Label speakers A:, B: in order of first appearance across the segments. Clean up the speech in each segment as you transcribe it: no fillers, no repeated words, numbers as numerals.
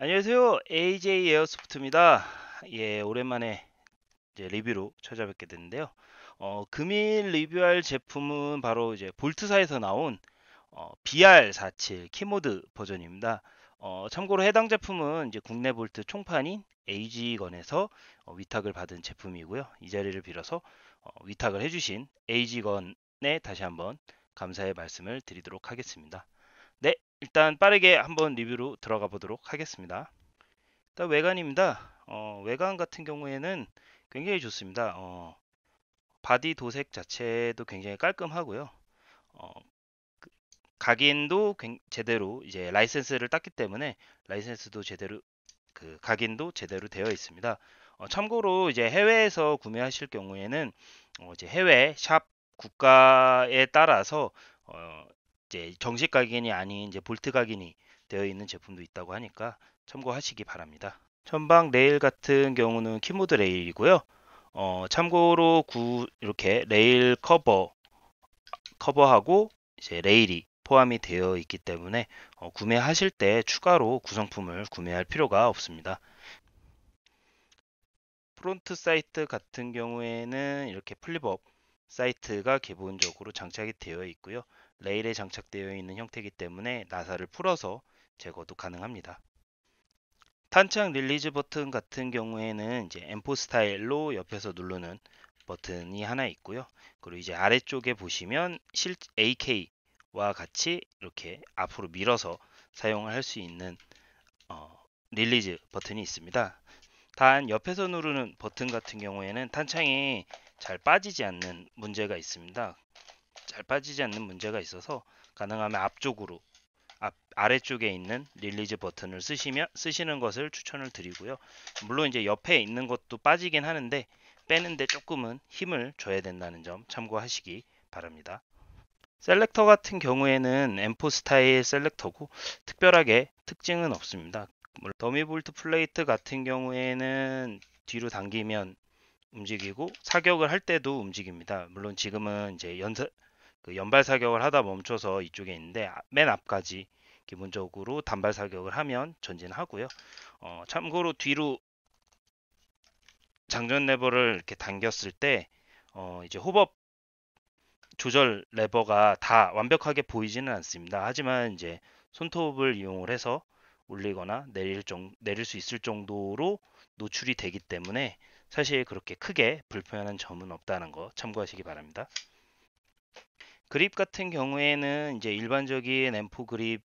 A: 안녕하세요. AJ 에어소프트입니다. 예, 오랜만에 이제 리뷰로 찾아뵙게 됐는데요. 금일 리뷰할 제품은 바로 이제 볼트사에서 나온 BR47 키모드 버전입니다. 참고로 해당 제품은 이제 국내 볼트 총판인 AG건에서 위탁을 받은 제품이고요. 이 자리를 빌어서 위탁을 해주신 AG건에 다시 한번 감사의 말씀을 드리도록 하겠습니다. 네, 일단 빠르게 한번 리뷰로 들어가 보도록 하겠습니다. 일단 외관입니다. 외관 같은 경우에는 굉장히 좋습니다. 바디 도색 자체도 굉장히 깔끔하고요. 어, 그 각인도 제대로 이제 라이센스를 땄기 때문에 라이센스도 제대로 각인도 제대로 되어 있습니다. 참고로 이제 해외에서 구매하실 경우에는 이제 해외 샵 국가에 따라서 어, 이제 정식 각인이 아닌 이제 볼트 각인이 되어 있는 제품도 있다고 하니까 참고하시기 바랍니다. 전방 레일 같은 경우는 키보드 레일이고요. 참고로 이렇게 레일 커버하고 이제 레일이 포함이 되어 있기 때문에 구매하실 때 추가로 구성품을 구매할 필요가 없습니다. 프론트 사이트 같은 경우에는 이렇게 플립업 사이트가 기본적으로 장착이 되어 있고요. 레일에 장착되어 있는 형태이기 때문에 나사를 풀어서 제거도 가능합니다. 탄창 릴리즈 버튼 같은 경우에는 이제 M4 스타일로 옆에서 누르는 버튼이 하나 있고요. 그리고 이제 아래쪽에 보시면 AK와 같이 이렇게 앞으로 밀어서 사용을 할 수 있는 릴리즈 버튼이 있습니다. 단 옆에서 누르는 버튼 같은 경우에는 탄창이 잘 빠지지 않는 문제가 있습니다. 잘 빠지지 않는 문제가 있어서 가능하면 앞쪽으로 아래쪽에 있는 릴리즈 버튼을 쓰시는 것을 추천을 드리고요. 물론 이제 옆에 있는 것도 빠지긴 하는데 빼는데 조금은 힘을 줘야 된다는 점 참고하시기 바랍니다. 셀렉터 같은 경우에는 M4 스타일 셀렉터고 특별하게 특징은 없습니다. 더미 볼트 플레이트 같은 경우에는 뒤로 당기면 움직이고 사격을 할 때도 움직입니다. 물론 지금은 이제 연발 사격을 하다 멈춰서 이쪽에 있는데 맨 앞까지 기본적으로 단발 사격을 하면 전진하고요. 참고로 뒤로 장전 레버를 이렇게 당겼을 때 이제 호법 조절 레버가 다 완벽하게 보이지는 않습니다. 하지만 이제 손톱을 이용을 해서 올리거나 내릴 수 있을 정도로 노출이 되기 때문에 사실 그렇게 크게 불편한 점은 없다는 거 참고하시기 바랍니다. 그립 같은 경우에는 이제 일반적인 M4 그립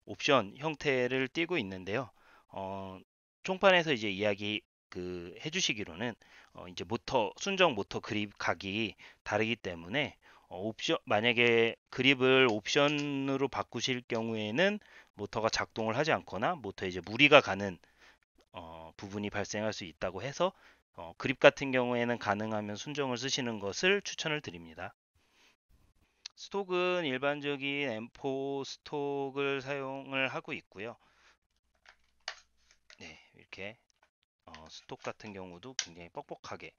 A: 옵션 형태를 띠고 있는데요. 어, 총판에서 이제 이야기 해주시기로는 이제 순정 모터 그립 각이 다르기 때문에 만약에 그립을 옵션으로 바꾸실 경우에는 모터가 작동을 하지 않거나 모터에 이제 무리가 가는 부분이 발생할 수 있다고 해서 그립 같은 경우에는 가능하면 순정을 쓰시는 것을 추천을 드립니다. 스톡은 일반적인 M4 스톡을 사용을 하고 있고요. 네, 이렇게 스톡 같은 경우도 굉장히 뻑뻑하게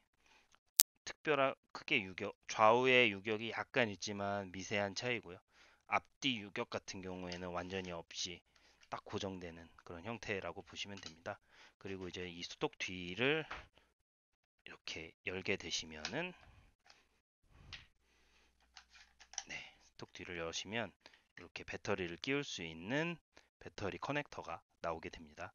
A: 특별한 크게 좌우의 유격이 약간 있지만 미세한 차이고요. 앞뒤 유격 같은 경우에는 완전히 없이 딱 고정되는 그런 형태라고 보시면 됩니다. 그리고 이제 이 스톡 뒤를 이렇게 열게 되시면은 네, 스톡 뒤를 여시면 이렇게 배터리를 끼울 수 있는 배터리 커넥터가 나오게 됩니다.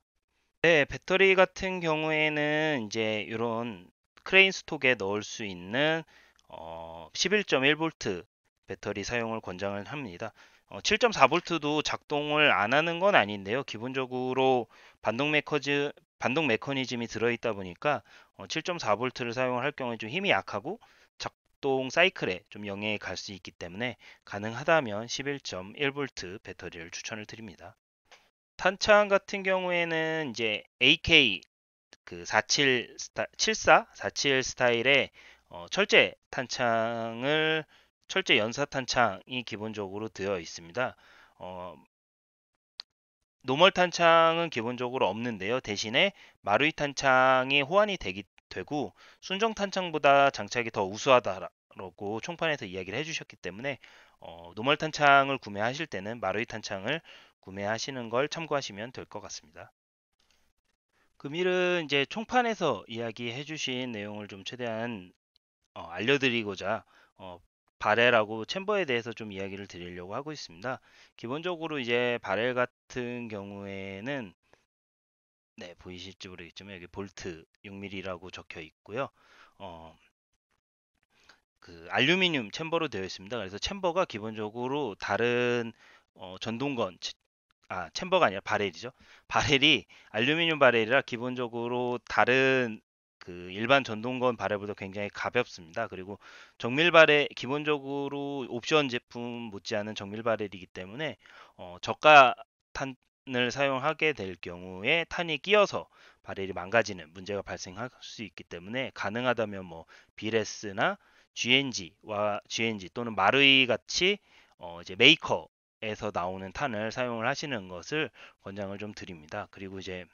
A: 네, 배터리 같은 경우에는 이제 이런 크레인 스톡에 넣을 수 있는 11.1V 배터리 사용을 권장을 합니다. 7.4V도 작동을 안 하는 건 아닌데요. 기본적으로 반동 메커니즘이 들어있다 보니까 7.4V를 사용을 할 경우에 좀 힘이 약하고 작동 사이클에 좀 영향이 갈 수 있기 때문에 가능하다면 11.1V 배터리를 추천을 드립니다. 탄창 같은 경우에는 이제 AK 47 스타일의 철제 연사 탄창이 기본적으로 되어 있습니다. 어, 노멀 탄창은 기본적으로 없는데요. 대신에 마루이 탄창이 호환이 되고 순정 탄창보다 장착이 더 우수하다라고 총판에서 이야기를 해주셨기 때문에 노멀 탄창을 구매하실 때는 마루이 탄창을 구매하시는 걸 참고하시면 될 것 같습니다. 금일은 이제 총판에서 이야기해 주신 내용을 좀 최대한 알려드리고자 바렐하고 챔버에 대해서 좀 이야기를 드리려고 하고 있습니다. 기본적으로 이제 바렐 같은 경우에는 네, 보이실지 모르겠지만 여기 볼트 6mm라고 적혀 있고요. 어, 그 알루미늄 챔버로 되어 있습니다. 그래서 챔버가 기본적으로 다른 전동건 챔버가 아니라 바렐이죠. 바렐이 알루미늄 바렐이라 기본적으로 다른 그 일반 전동건 바렐보다 굉장히 가볍습니다. 그리고 정밀 바렐 기본적으로 옵션 제품 못지않은 정밀 바렐이기 때문에 저가 탄을 사용하게 될 경우에 탄이 끼어서 바렐이 망가지는 문제가 발생할 수 있기 때문에 가능하다면 뭐 비레스나 GNG 또는 마르이 같이 이제 메이커에서 나오는 탄을 사용을 하시는 것을 권장을 좀 드립니다. 그리고 이제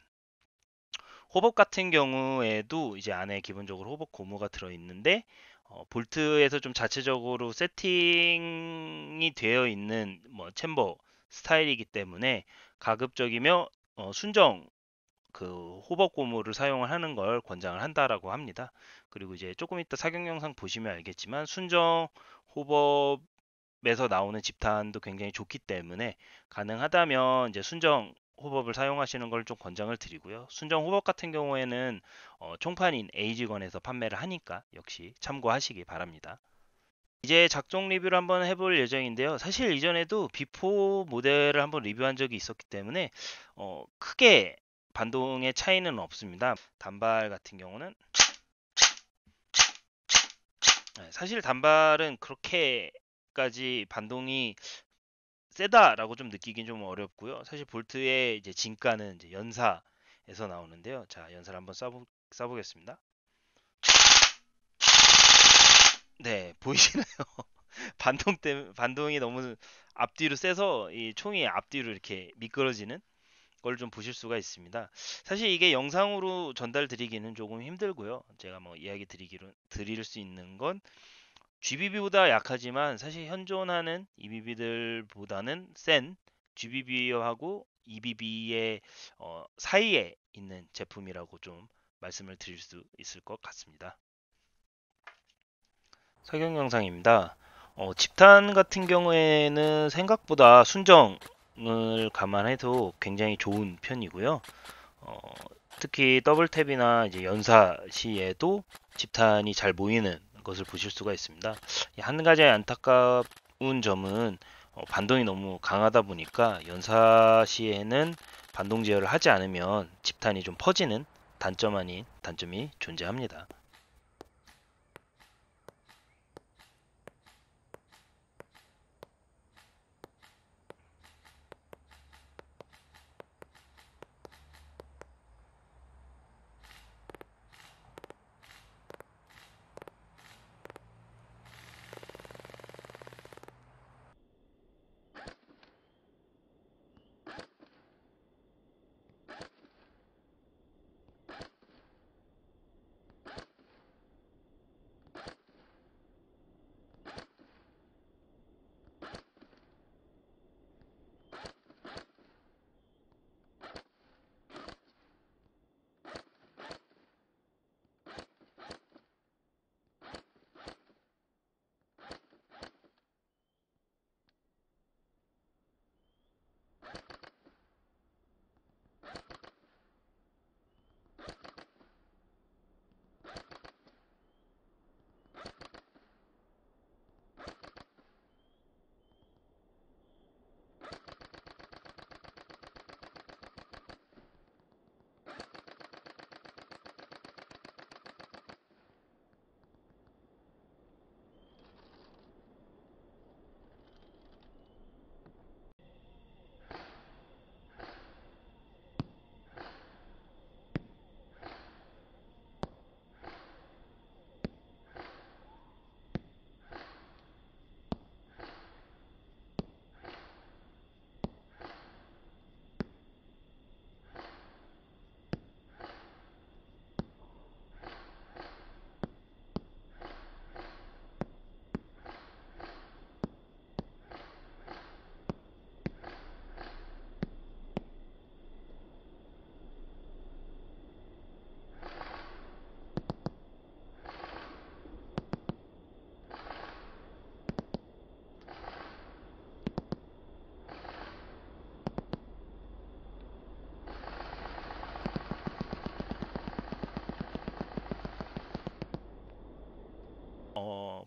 A: 호법 같은 경우에도 이제 안에 기본적으로 호법 고무가 들어있는데 볼트에서 좀 자체적으로 세팅이 되어 있는 뭐 챔버 스타일이기 때문에 가급적이며 순정 그 호법 고무를 사용을 하는 걸 권장을 한다라고 합니다. 그리고 이제 조금 이따 사격 영상 보시면 알겠지만 순정 호법에서 나오는 집탄도 굉장히 좋기 때문에 가능하다면 이제 순정 호법을 사용하시는 걸 좀 권장을 드리고요. 순정 호법 같은 경우에는 총판인 에이지건에서 판매를 하니까 역시 참고하시기 바랍니다. 이제 작동 리뷰를 한번 해볼 예정인데요. 사실 이전에도 비포 모델을 한번 리뷰한 적이 있었기 때문에 크게 반동의 차이는 없습니다. 단발 같은 경우는 사실 단발은 그렇게까지 반동이 세다라고 좀 느끼긴 좀 어렵고요. 사실 볼트의 이제 진가는 이제 연사에서 나오는데요. 자, 연사를 한번 쏴보겠습니다. 네, 보이시나요? 반동이 너무 앞뒤로 세서 이 총이 앞뒤로 이렇게 미끄러지는 걸 좀 보실 수가 있습니다. 사실 이게 영상으로 전달드리기는 조금 힘들고요. 제가 뭐 이야기 드릴 수 있는 건 GBB보다 약하지만 사실 현존하는 EBB들보다는 센 GBB하고 EBB의 사이에 있는 제품이라고 좀 말씀을 드릴 수 있을 것 같습니다. 착용 영상입니다. 집탄 같은 경우에는 생각보다 순정을 감안해도 굉장히 좋은 편이고요. 어, 특히 더블탭이나 이제 연사 시에도 집탄이 잘 모이는 것을 보실 수가 있습니다. 한 가지 안타까운 점은 반동이 너무 강하다 보니까 연사 시에는 반동 제어를 하지 않으면 집탄이 좀 퍼지는 단점 아닌 단점이 존재합니다.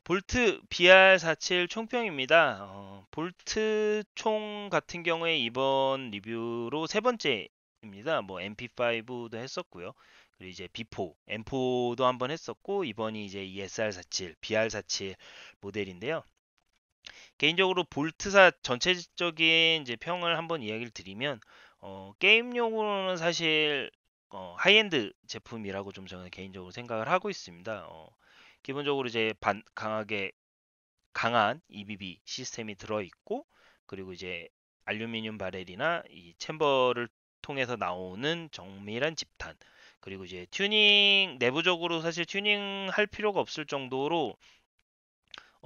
A: 볼트 BR47 총평입니다. 볼트 총 같은 경우에 이번 리뷰로 세 번째입니다. 뭐 MP5도 했었고요. 그리고 이제 B4, M4도 한번 했었고 이번이 이제 이 SR47, BR47 모델인데요. 개인적으로 볼트사 전체적인 이제 평을 한번 이야기를 드리면 게임용으로는 사실 하이엔드 제품이라고 좀 저는 개인적으로 생각을 하고 있습니다. 기본적으로 이제 강하게 강한 EBB 시스템이 들어 있고 그리고 이제 알루미늄 바렐이나 이 챔버를 통해서 나오는 정밀한 집탄 그리고 이제 튜닝 내부적으로 사실 튜닝 할 필요가 없을 정도로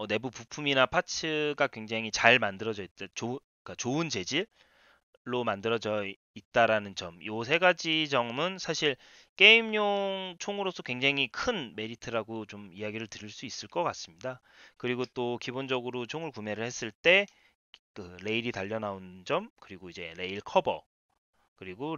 A: 내부 부품이나 파츠가 굉장히 잘 만들어져 있다. 그러니까 좋은 재질로 만들어져 있다라는 점. 요 세 가지 점은 사실 게임용 총으로서 굉장히 큰 메리트라고 좀 이야기를 드릴 수 있을 것 같습니다. 그리고 또 기본적으로 총을 구매를 했을 때 그 레일이 달려 나온 점, 그리고 이제 레일 커버, 그리고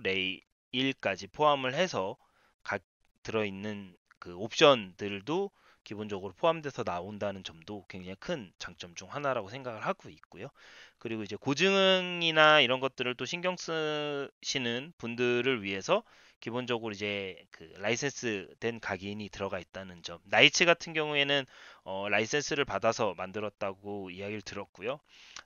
A: 레일까지 포함을 해서 각 들어있는 그 옵션들도 기본적으로 포함돼서 나온다는 점도 굉장히 큰 장점 중 하나라고 생각을 하고 있고요. 그리고 이제 고증이나 이런 것들을 또 신경 쓰시는 분들을 위해서 기본적으로 이제 그 라이센스 된 각인이 들어가 있다는 점. 나이츠 같은 경우에는 라이센스를 받아서 만들었다고 이야기를 들었고요.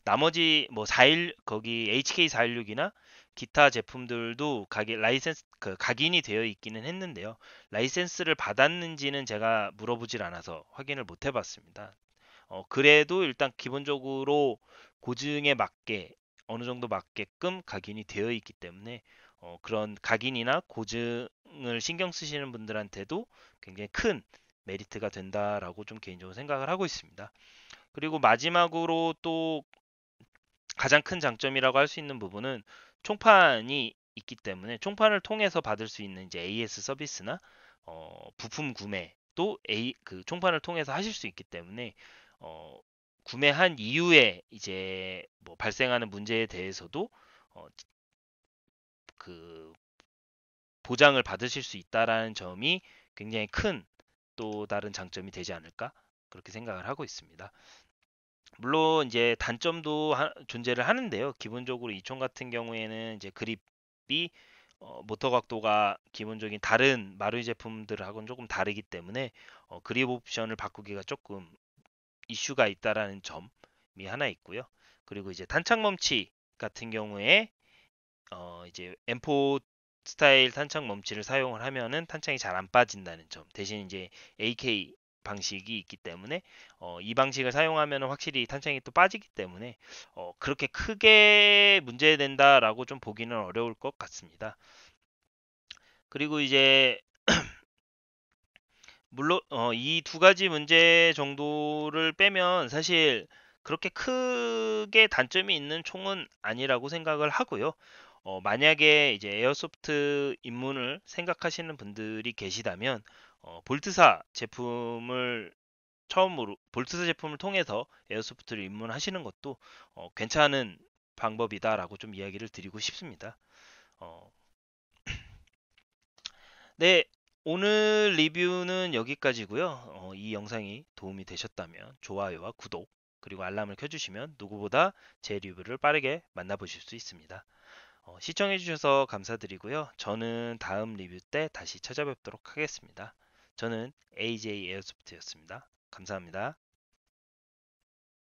A: 나머지 뭐 41 거기 HK416이나 기타 제품들도 라이센스 그 각인이 되어 있기는 했는데요. 라이센스를 받았는지는 제가 물어보질 않아서 확인을 못 해봤습니다. 그래도 일단 기본적으로 고증에 맞게 어느 정도 맞게끔 각인이 되어 있기 때문에 그런 각인이나 고증을 신경 쓰시는 분들한테도 굉장히 큰 메리트가 된다라고 좀 개인적으로 생각을 하고 있습니다. 그리고 마지막으로 또 가장 큰 장점이라고 할 수 있는 부분은 총판이 있기 때문에 총판을 통해서 받을 수 있는 이제 AS 서비스나 부품 구매도 그 총판을 통해서 하실 수 있기 때문에 어, 구매한 이후에 이제 뭐 발생하는 문제에 대해서도 어, 그 보장을 받으실 수 있다라는 점이 굉장히 큰 또 다른 장점이 되지 않을까 그렇게 생각을 하고 있습니다. 물론 이제 단점도 존재를 하는데요. 기본적으로 이 총 같은 경우에는 이제 그립이 모터 각도가 기본적인 다른 마루이 제품들하고는 조금 다르기 때문에 그립 옵션을 바꾸기가 조금 이슈가 있다라는 점이 하나 있고요. 그리고 이제 탄창 멈치 같은 경우에 이제 M4 스타일 탄창 멈치를 사용을 하면은 탄창이 잘 안 빠진다는 점. 대신 이제 AK 방식이 있기 때문에 이 방식을 사용하면 확실히 탄창이 또 빠지기 때문에 그렇게 크게 문제된다라고 좀 보기는 어려울 것 같습니다. 그리고 이제 물론 이 두 가지 문제 정도를 빼면 사실 그렇게 크게 단점이 있는 총은 아니라고 생각을 하고요. 만약에 이제 에어소프트 입문을 생각하시는 분들이 계시다면 볼트사 제품을 처음으로 볼트사 제품을 통해서 에어소프트를 입문하시는 것도 괜찮은 방법이다라고 좀 이야기를 드리고 싶습니다. 어, 네, 오늘 리뷰는 여기까지고요. 이 영상이 도움이 되셨다면 좋아요와 구독 그리고 알람을 켜주시면 누구보다 제 리뷰를 빠르게 만나보실 수 있습니다. 시청해주셔서 감사드리고요. 저는 다음 리뷰 때 다시 찾아뵙도록 하겠습니다. 저는 AJ 에어소프트였습니다. 감사합니다.